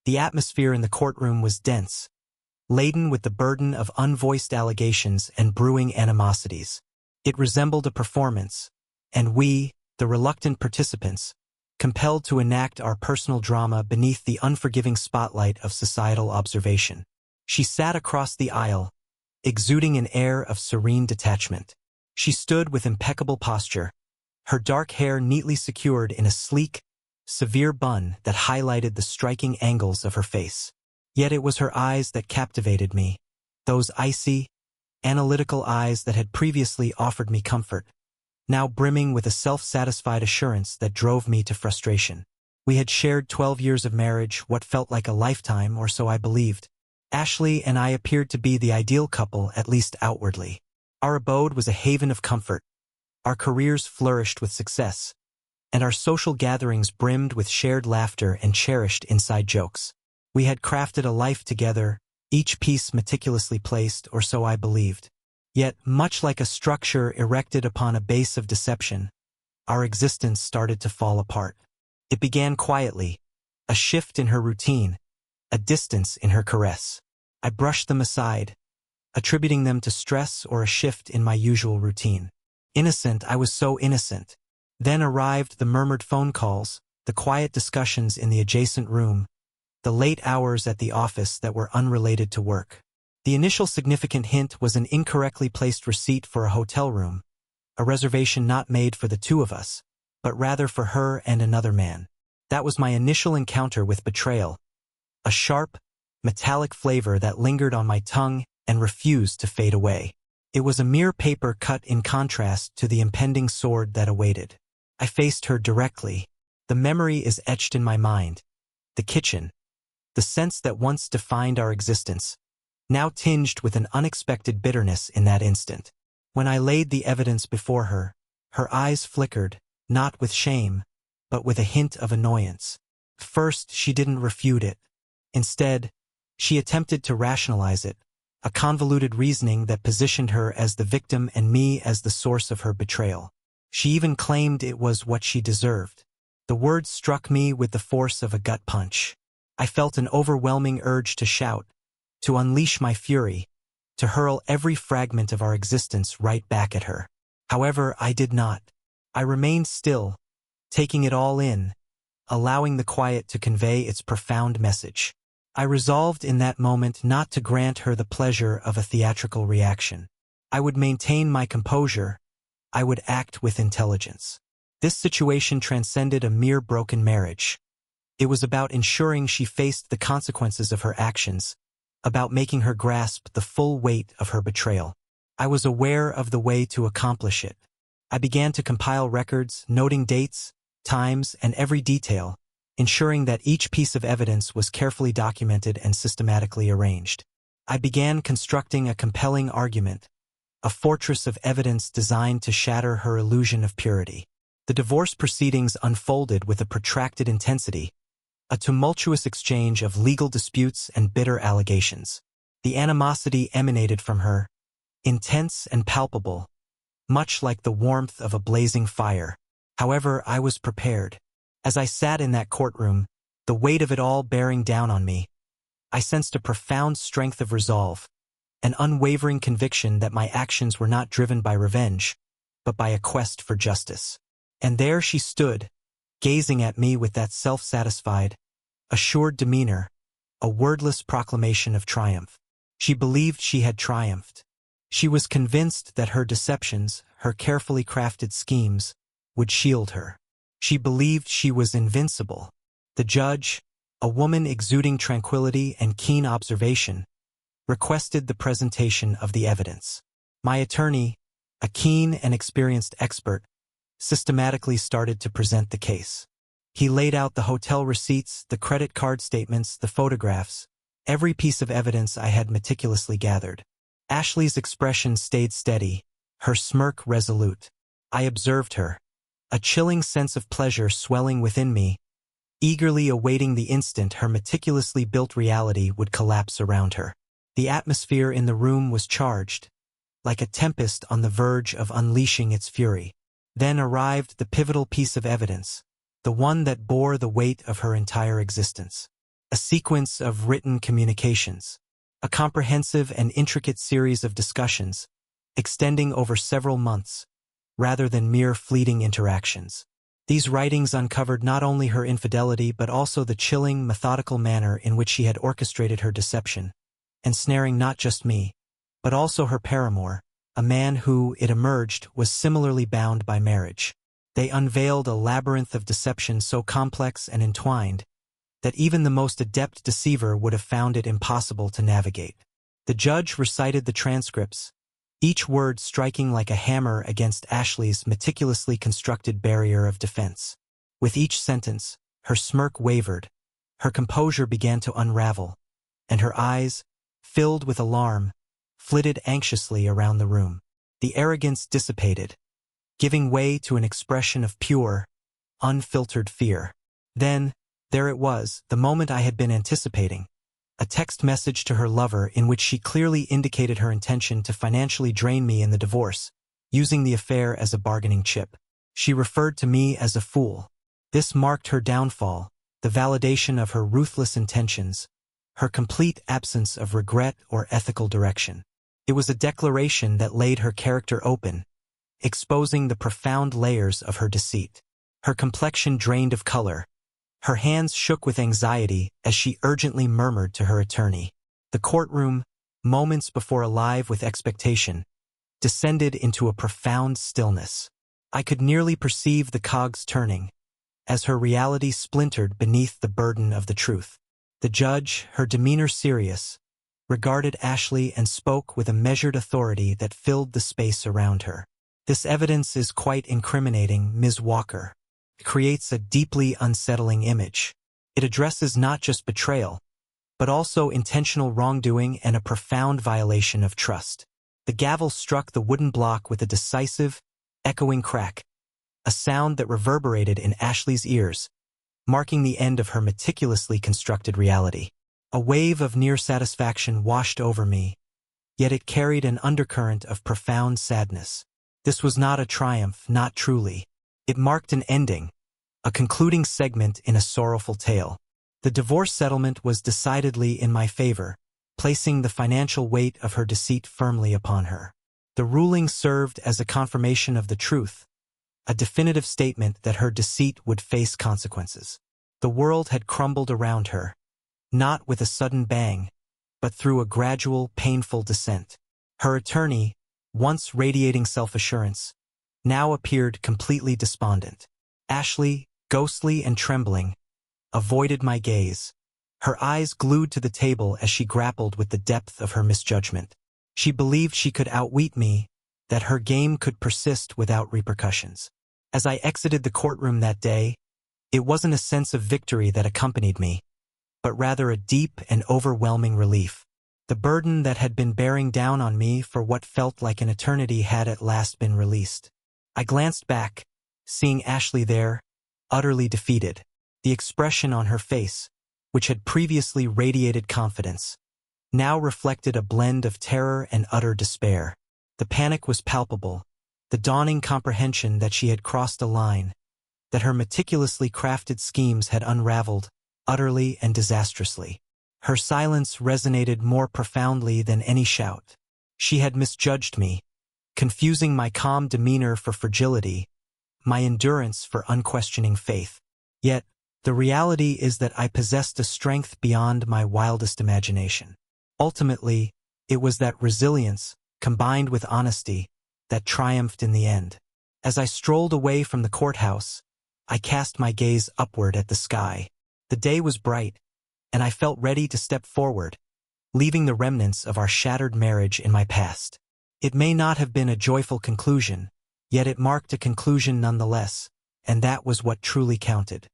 The atmosphere in the courtroom was dense, laden with the burden of unvoiced allegations and brewing animosities. It resembled a performance, and we, the reluctant participants, compelled to enact our personal drama beneath the unforgiving spotlight of societal observation. She sat across the aisle, exuding an air of serene detachment. She stood with impeccable posture, her dark hair neatly secured in a sleek, severe bun that highlighted the striking angles of her face. Yet it was her eyes that captivated me, those icy, analytical eyes that had previously offered me comfort, now brimming with a self-satisfied assurance that drove me to frustration. We had shared 12 years of marriage, what felt like a lifetime, or so I believed. Ashley and I appeared to be the ideal couple, at least outwardly. Our abode was a haven of comfort. Our careers flourished with success, and our social gatherings brimmed with shared laughter and cherished inside jokes. We had crafted a life together, each piece meticulously placed, or so I believed. Yet, much like a structure erected upon a base of deception, our existence started to fall apart. It began quietly, a shift in her routine, a distance in her caress. I brushed them aside, attributing them to stress or a shift in my usual routine. Innocent, I was so innocent. Then arrived the murmured phone calls, the quiet discussions in the adjacent room, the late hours at the office that were unrelated to work. The initial significant hint was an incorrectly placed receipt for a hotel room, a reservation not made for the two of us, but rather for her and another man. That was my initial encounter with betrayal, a sharp, metallic flavor that lingered on my tongue and refused to fade away. It was a mere paper cut in contrast to the impending sword that awaited. I faced her directly. The memory is etched in my mind. The kitchen, the sense that once defined our existence, now tinged with an unexpected bitterness in that instant. When I laid the evidence before her, her eyes flickered, not with shame, but with a hint of annoyance. First, she didn't refute it. Instead, she attempted to rationalize it, a convoluted reasoning that positioned her as the victim and me as the source of her betrayal. She even claimed it was what she deserved. The words struck me with the force of a gut punch. I felt an overwhelming urge to shout, to unleash my fury, to hurl every fragment of our existence right back at her. However, I did not. I remained still, taking it all in, allowing the quiet to convey its profound message. I resolved in that moment not to grant her the pleasure of a theatrical reaction. I would maintain my composure. I would act with intelligence. This situation transcended a mere broken marriage. It was about ensuring she faced the consequences of her actions, about making her grasp the full weight of her betrayal. I was aware of the way to accomplish it. I began to compile records, noting dates, times, and every detail, ensuring that each piece of evidence was carefully documented and systematically arranged. I began constructing a compelling argument, a fortress of evidence designed to shatter her illusion of purity. The divorce proceedings unfolded with a protracted intensity, a tumultuous exchange of legal disputes and bitter allegations. The animosity emanated from her, intense and palpable, much like the warmth of a blazing fire. However, I was prepared. As I sat in that courtroom, the weight of it all bearing down on me, I sensed a profound strength of resolve, an unwavering conviction that my actions were not driven by revenge, but by a quest for justice. And there she stood, gazing at me with that self-satisfied, assured demeanor, a wordless proclamation of triumph. She believed she had triumphed. She was convinced that her deceptions, her carefully crafted schemes, would shield her. She believed she was invincible. The judge, a woman exuding tranquility and keen observation, requested the presentation of the evidence. My attorney, a keen and experienced expert, systematically started to present the case. He laid out the hotel receipts, the credit card statements, the photographs, every piece of evidence I had meticulously gathered. Ashley's expression stayed steady, her smirk resolute. I observed her, a chilling sense of pleasure swelling within me, eagerly awaiting the instant her meticulously built reality would collapse around her. The atmosphere in the room was charged, like a tempest on the verge of unleashing its fury. Then arrived the pivotal piece of evidence, the one that bore the weight of her entire existence. a sequence of written communications, a comprehensive and intricate series of discussions, extending over several months, rather than mere fleeting interactions. These writings uncovered not only her infidelity but also the chilling, methodical manner in which she had orchestrated her deception, ensnaring not just me, but also her paramour, a man who, it emerged, was similarly bound by marriage. They unveiled a labyrinth of deception so complex and entwined that even the most adept deceiver would have found it impossible to navigate. The judge recited the transcripts, each word striking like a hammer against Ashley's meticulously constructed barrier of defense. With each sentence, her smirk wavered, her composure began to unravel, and her eyes, filled with alarm, flitted anxiously around the room. The arrogance dissipated, giving way to an expression of pure, unfiltered fear. Then, there it was, the moment I had been anticipating. A text message to her lover in which she clearly indicated her intention to financially drain me in the divorce, using the affair as a bargaining chip. She referred to me as a fool. This marked her downfall, the validation of her ruthless intentions, her complete absence of regret or ethical direction. It was a declaration that laid her character open, exposing the profound layers of her deceit. Her complexion drained of color. Her hands shook with anxiety as she urgently murmured to her attorney. The courtroom, moments before alive with expectation, descended into a profound stillness. I could nearly perceive the cogs turning, as her reality splintered beneath the burden of the truth. The judge, her demeanor serious, regarded Ashley and spoke with a measured authority that filled the space around her. "This evidence is quite incriminating, Ms. Walker. It creates a deeply unsettling image. It addresses not just betrayal, but also intentional wrongdoing and a profound violation of trust." The gavel struck the wooden block with a decisive, echoing crack, a sound that reverberated in Ashley's ears, marking the end of her meticulously constructed reality. A wave of near satisfaction washed over me, yet it carried an undercurrent of profound sadness. This was not a triumph, not truly. It marked an ending, a concluding segment in a sorrowful tale. The divorce settlement was decidedly in my favor, placing the financial weight of her deceit firmly upon her. The ruling served as a confirmation of the truth, a definitive statement that her deceit would face consequences. The world had crumbled around her, not with a sudden bang, but through a gradual, painful descent. Her attorney, once radiating self-assurance, now appeared completely despondent. Ashley, ghostly and trembling, avoided my gaze, her eyes glued to the table as she grappled with the depth of her misjudgment. She believed she could outwit me, that her game could persist without repercussions. As I exited the courtroom that day, it wasn't a sense of victory that accompanied me, but rather a deep and overwhelming relief. The burden that had been bearing down on me for what felt like an eternity had at last been released. I glanced back, seeing Ashley there, utterly defeated. The expression on her face, which had previously radiated confidence, now reflected a blend of terror and utter despair. The panic was palpable, the dawning comprehension that she had crossed a line, that her meticulously crafted schemes had unraveled, utterly and disastrously. Her silence resonated more profoundly than any shout. She had misjudged me, confusing my calm demeanor for fragility, my endurance for unquestioning faith. Yet, the reality is that I possessed a strength beyond my wildest imagination. Ultimately, it was that resilience, combined with honesty, that triumphed in the end. As I strolled away from the courthouse, I cast my gaze upward at the sky. The day was bright, and I felt ready to step forward, leaving the remnants of our shattered marriage in my past. It may not have been a joyful conclusion, yet it marked a conclusion nonetheless, and that was what truly counted.